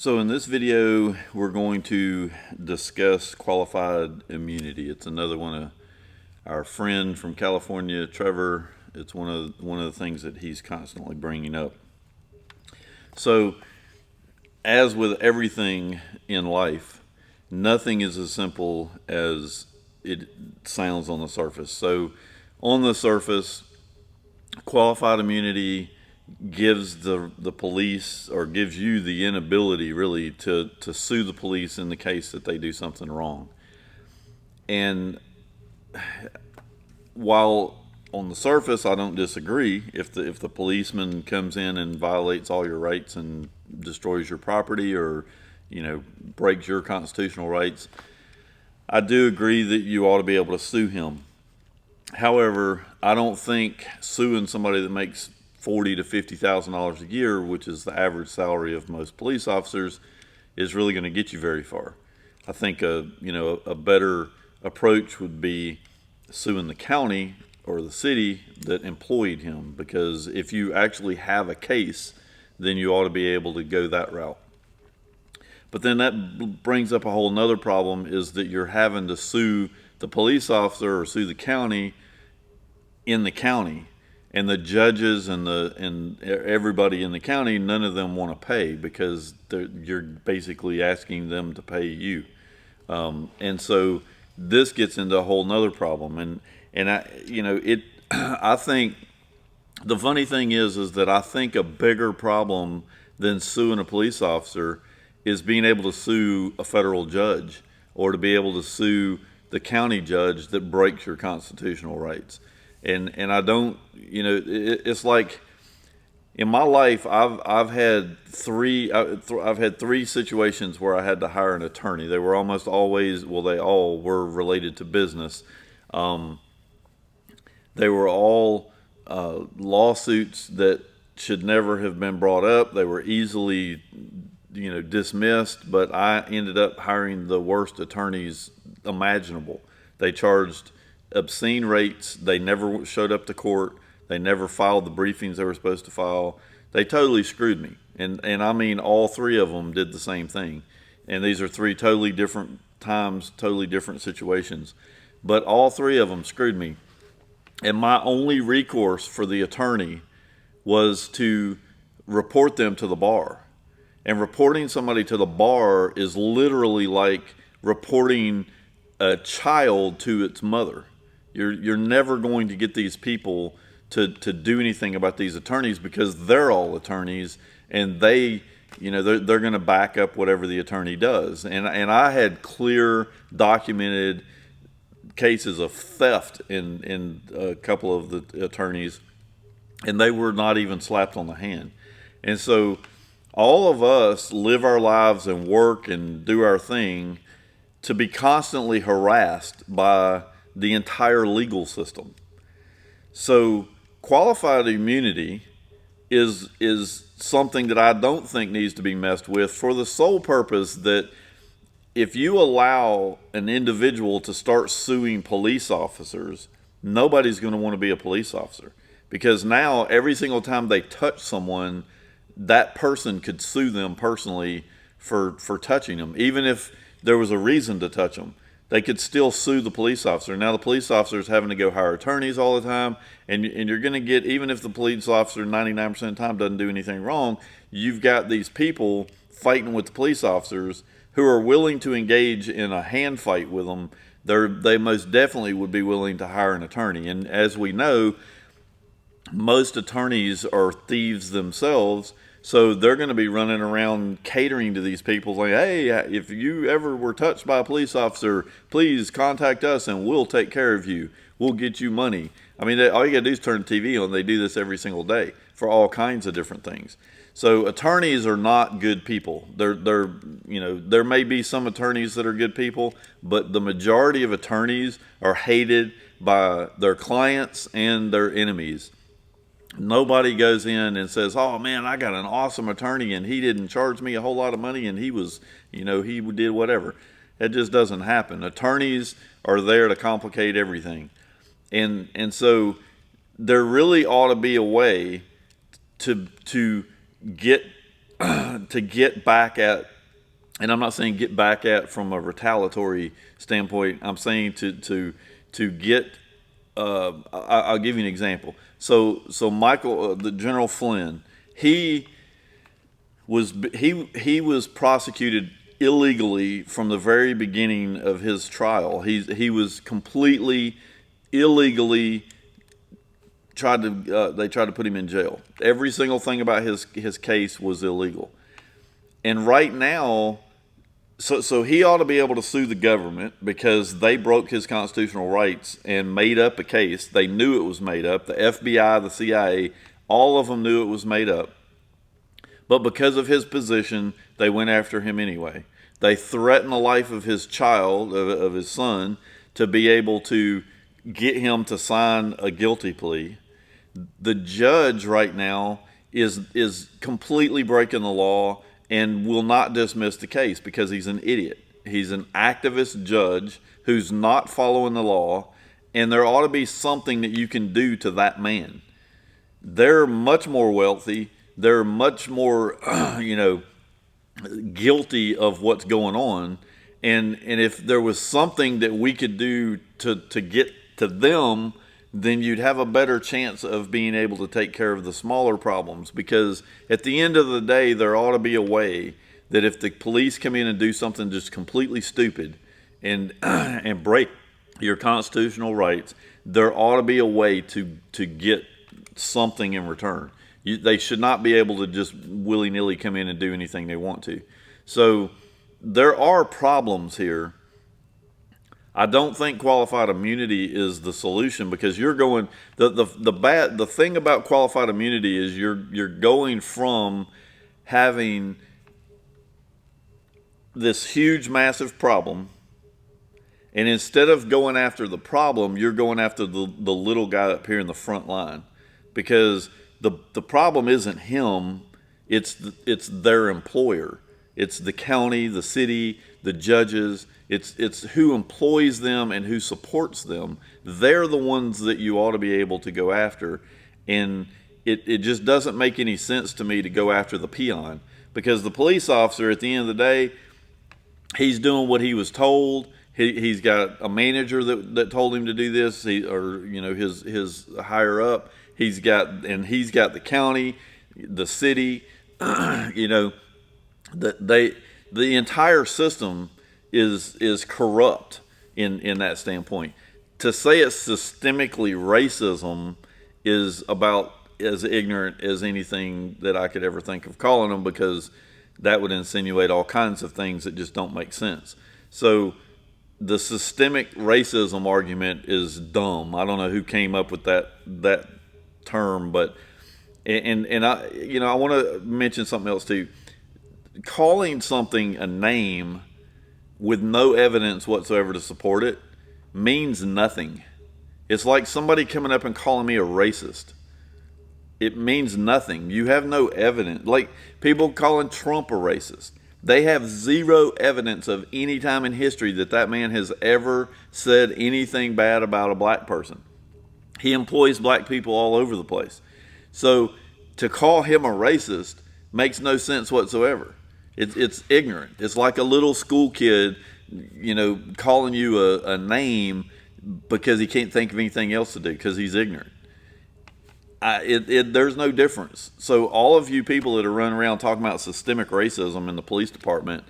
So in this video, we're going to discuss qualified immunity. It's another one of our friend from California, Trevor. It's one of the things that he's constantly bringing up. So, as with everything in life, nothing is as simple as it sounds on the surface. So, on the surface, qualified immunity gives the police, or gives you the inability really to sue the police in the case that they do something wrong. And while on the surface I don't disagree, if the policeman comes in and violates all your rights and destroys your property, or breaks your constitutional rights, I do agree that you ought to be able to sue him. However, I don't think suing somebody that makes $40,000 to $50,000 a year, which is the average salary of most police officers, is really going to get you very far. I think a better approach would be suing the county or the city that employed him, because if you actually have a case, then you ought to be able to go that route. But then that brings up a whole nother problem, is that you're having to sue the police officer or sue the county in the county, and the judges and everybody in the county, none of them want to pay, because you're basically asking them to pay you. And so this gets into a whole nother problem. And I think the funny thing is that I think a bigger problem than suing a police officer is being able to sue a federal judge, or to be able to sue the county judge that breaks your constitutional rights. And I don't, it's like in my life, I've had three situations where I had to hire an attorney. They were almost always, well, they all were related to business. They were all lawsuits that should never have been brought up. They were easily, dismissed, but I ended up hiring the worst attorneys imaginable. They charged obscene rates. They never showed up to court. They never filed the briefings they were supposed to file. They totally screwed me. And I mean, all three of them did the same thing. And these are three totally different times, totally different situations. But all three of them screwed me. And my only recourse for the attorney was to report them to the bar. And reporting somebody to the bar is literally like reporting a child to its mother. You're never going to get these people to do anything about these attorneys, because they're all attorneys, and they're going to back up whatever the attorney does. And I had clear documented cases of theft in a couple of the attorneys, and they were not even slapped on the hand. And so all of us live our lives and work and do our thing to be constantly harassed by the entire legal system. So qualified immunity is something that I don't think needs to be messed with, for the sole purpose that if you allow an individual to start suing police officers, nobody's going to want to be a police officer, because now every single time they touch someone, that person could sue them personally for touching them. Even if there was a reason to touch them, they could still sue the police officer. Now the police officer is having to go hire attorneys all the time, and you're going to get, even if the police officer 99% of the time doesn't do anything wrong, you've got these people fighting with the police officers who are willing to engage in a hand fight with them. They most definitely would be willing to hire an attorney. And as we know, most attorneys are thieves themselves, so they're going to be running around catering to these people, like, hey, if you ever were touched by a police officer, please contact us and we'll take care of you. We'll get you money. I mean, all you got to do is turn the TV on. They do this every single day for all kinds of different things. So attorneys are not good people. There may be some attorneys that are good people, but the majority of attorneys are hated by their clients and their enemies. Nobody goes in and says, oh man, I got an awesome attorney and he didn't charge me a whole lot of money and he was, he did whatever. It just doesn't happen. Attorneys are there to complicate everything. And so there really ought to be a way to get to get back at and I'm not saying get back at from a retaliatory standpoint. I'm saying to get. I'll give you an example. So Michael, the General Flynn, he was prosecuted illegally from the very beginning of his trial. He was completely illegally they tried to put him in jail. Every single thing about his case was illegal. And right now, so he ought to be able to sue the government because they broke his constitutional rights and made up a case. They knew it was made up. The FBI, the CIA, all of them knew it was made up. But because of his position, they went after him anyway. They threatened the life of his child, of his son, to be able to get him to sign a guilty plea. The judge right now is completely breaking the law and will not dismiss the case because he's an idiot. He's an activist judge who's not following the law, and there ought to be something that you can do to that man. They're much more wealthy. They're much more, guilty of what's going on. And if there was something that we could do to get to them, then you'd have a better chance of being able to take care of the smaller problems. Because at the end of the day, there ought to be a way that if the police come in and do something just completely stupid and and break your constitutional rights, there ought to be a way to get something in return. They should not be able to just willy-nilly come in and do anything they want to. So there are problems here. I don't think qualified immunity is the solution because you're going the thing about qualified immunity is you're going from having this huge massive problem, and instead of going after the problem, you're going after the little guy up here in the front line, because the problem isn't him, it's their employer. It's the county, the city, the judges. It's who employs them and who supports them. They're the ones that you ought to be able to go after. And it just doesn't make any sense to me to go after the peon, because the police officer, at the end of the day, he's doing what he was told. He's got a manager that told him to do this, his higher up. He's got the county, the city, the entire system is corrupt in that standpoint. To say it's systemically racism is about as ignorant as anything that I could ever think of calling them, because that would insinuate all kinds of things that just don't make sense. So the systemic racism argument is dumb. I don't know who came up with that term, but and I want to mention something else too. Calling something a name with no evidence whatsoever to support it means nothing. It's like somebody coming up and calling me a racist. It means nothing. You have no evidence. Like people calling Trump a racist. They have zero evidence of any time in history that man has ever said anything bad about a black person. He employs black people all over the place. So to call him a racist makes no sense whatsoever. It's ignorant. It's like a little school kid, calling you a name because he can't think of anything else to do because he's ignorant. There's no difference. So all of you people that are running around talking about systemic racism in the police department,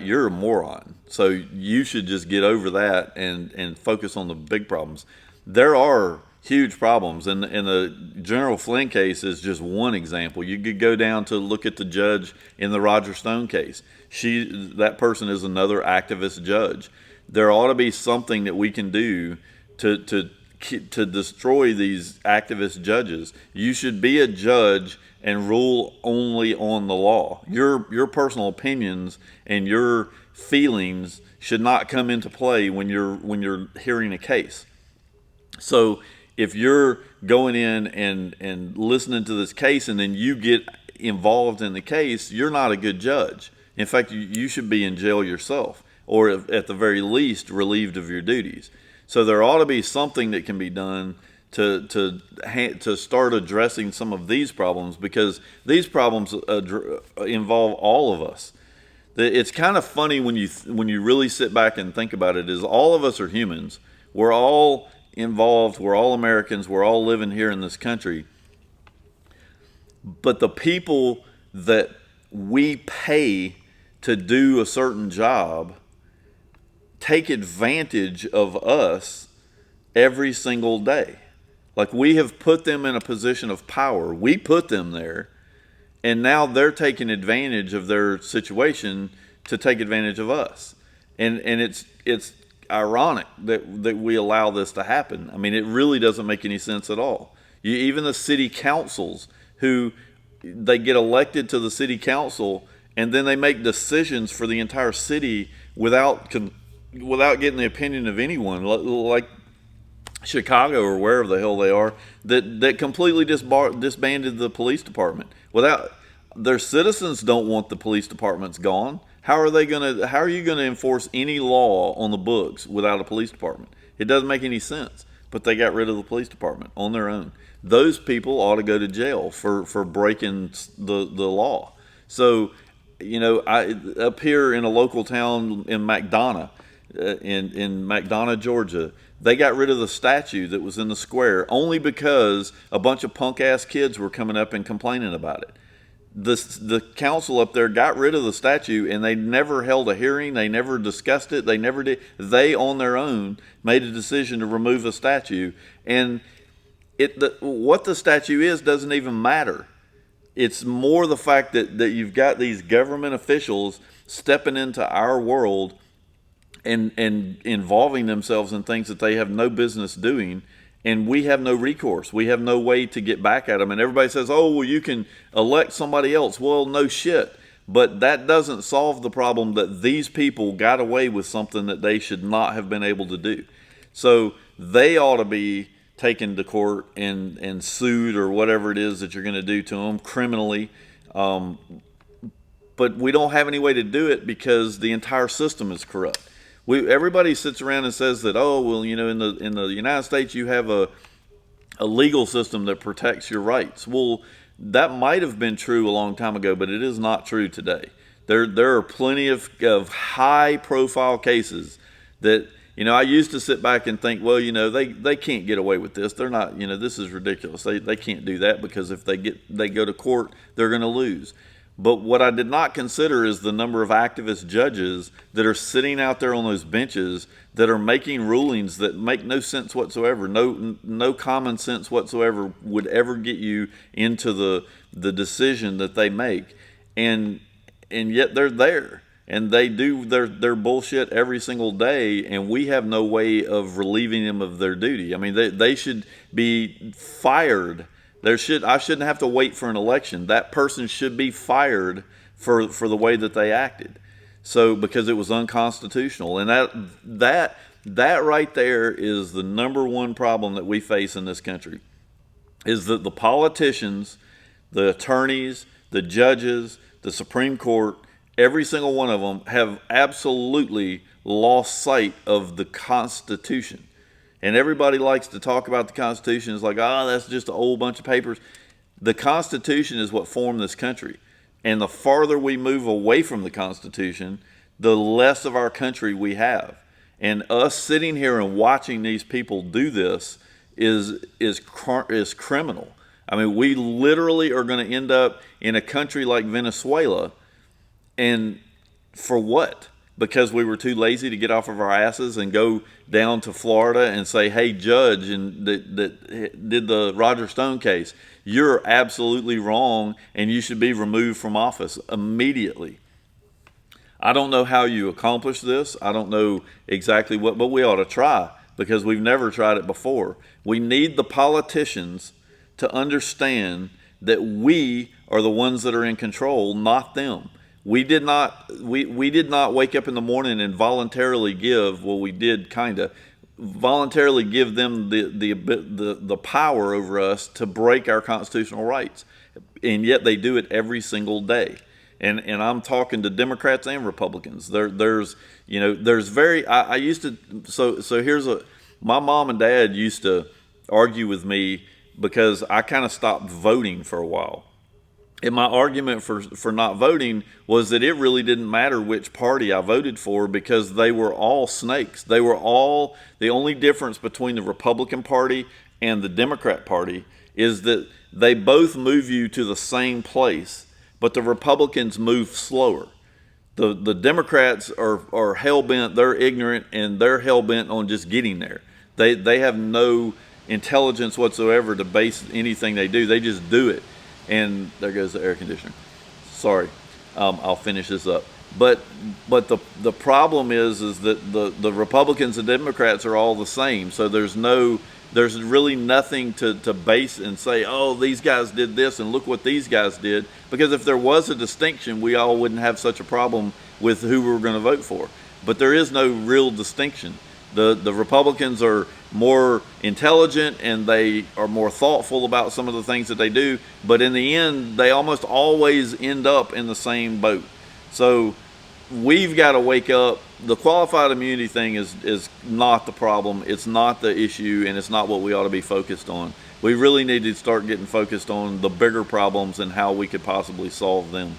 you're a moron. So you should just get over that and focus on the big problems. There are huge problems, and the General Flynn case is just one example. You could go down to look at the judge in the Roger Stone case. That person is another activist judge. There ought to be something that we can do to destroy these activist judges. You should be a judge and rule only on the law. Your personal opinions and your feelings should not come into play when you're hearing a case. So if you're going in and listening to this case and then you get involved in the case, you're not a good judge. In fact, you should be in jail yourself, or at the very least relieved of your duties. So there ought to be something that can be done to start addressing some of these problems, because these problems involve all of us. It's kind of funny when you really sit back and think about it. Is all of us are humans. We're all involved. We're all Americans. We're all living here in this country. But the people that we pay to do a certain job take advantage of us every single day. Like, we have put them in a position of power. We put them there, and now they're taking advantage of their situation to take advantage of us. And it's ironic that we allow this to happen. I mean, it really doesn't make any sense at all. Even the city councils, who they get elected to the city council, and then they make decisions for the entire city without getting the opinion of anyone, like Chicago or wherever the hell they are, that completely disbanded the police department. Without their citizens don't want the police departments gone. How are you gonna enforce any law on the books without a police department? It doesn't make any sense. But they got rid of the police department on their own. Those people ought to go to jail for breaking the law. So, up here in a local town in McDonough, in McDonough, Georgia, they got rid of the statue that was in the square only because a bunch of punk ass kids were coming up and complaining about it. The council up there got rid of the statue, and they never held a hearing. They never discussed it. They never did. They, on their own, made a decision to remove the statue. And what the statue is doesn't even matter. It's more the fact that you've got these government officials stepping into our world and involving themselves in things that they have no business doing. And we have no recourse. We have no way to get back at them. And everybody says, oh, well, you can elect somebody else. Well, no shit. But that doesn't solve the problem that these people got away with something that they should not have been able to do. So they ought to be taken to court and sued, or whatever it is that you're going to do to them criminally. But we don't have any way to do it because the entire system is corrupt. Everybody sits around and says that, oh, well, in the United States you have a legal system that protects your rights. Well, that might have been true a long time ago, but it is not true today. There are plenty of high profile cases that, I used to sit back and think, well, they can't get away with this. They're not, this is ridiculous. They can't do that because if they go to court, they're going to lose. But what I did not consider is the number of activist judges that are sitting out there on those benches that are making rulings that make no sense whatsoever. No common sense whatsoever would ever get you into the decision that they make. And yet they're there. And they do their bullshit every single day, and we have no way of relieving them of their duty. I mean, they should be fired. I shouldn't have to wait for an election. That person should be fired for the way that they acted. So, because it was unconstitutional. And that right there is the number one problem that we face in this country, is that the politicians, the attorneys, the judges, the Supreme Court, every single one of them have absolutely lost sight of the Constitution. And everybody likes to talk about the Constitution. It's like, that's just an old bunch of papers. The Constitution is what formed this country. And the farther we move away from the Constitution, the less of our country we have. And us sitting here and watching these people do this is criminal. I mean, we literally are going to end up in a country like Venezuela. And for what? Because we were too lazy to get off of our asses and go down to Florida and say, hey, judge, and that did the Roger Stone case, you're absolutely wrong and you should be removed from office immediately. I don't know how you accomplish this. I don't know exactly what, but we ought to try because we've never tried it before. We need the politicians to understand that we are the ones that are in control, not them. We did not wake up in the morning and voluntarily give, well, we did voluntarily give them the power over us to break our constitutional rights. And yet they do it every single day. And I'm talking to Democrats and Republicans. My mom and dad used to argue with me because I kind of stopped voting for a while. And my argument for not voting was that it really didn't matter which party I voted for because they were all snakes. They were all, the only difference between the Republican Party and the Democrat Party is that they both move you to the same place, but the Republicans move slower. The Democrats are hell bent, they're ignorant, and they're hell bent on just getting there. They have no intelligence whatsoever to base anything they do. They just do it. And there goes the air conditioner. Sorry, I'll finish this up. But the problem is that the Republicans and Democrats are all the same. So there's really nothing to base and say, oh, these guys did this and look what these guys did. Because if there was a distinction, we all wouldn't have such a problem with who we were going to vote for. But there is no real distinction. The Republicans are more intelligent and they are more thoughtful about some of the things that they do, but in the end, they almost always end up in the same boat. So we've got to wake up. The qualified immunity thing is not the problem. It's not the issue, and it's not what we ought to be focused on. We really need to start getting focused on the bigger problems and how we could possibly solve them.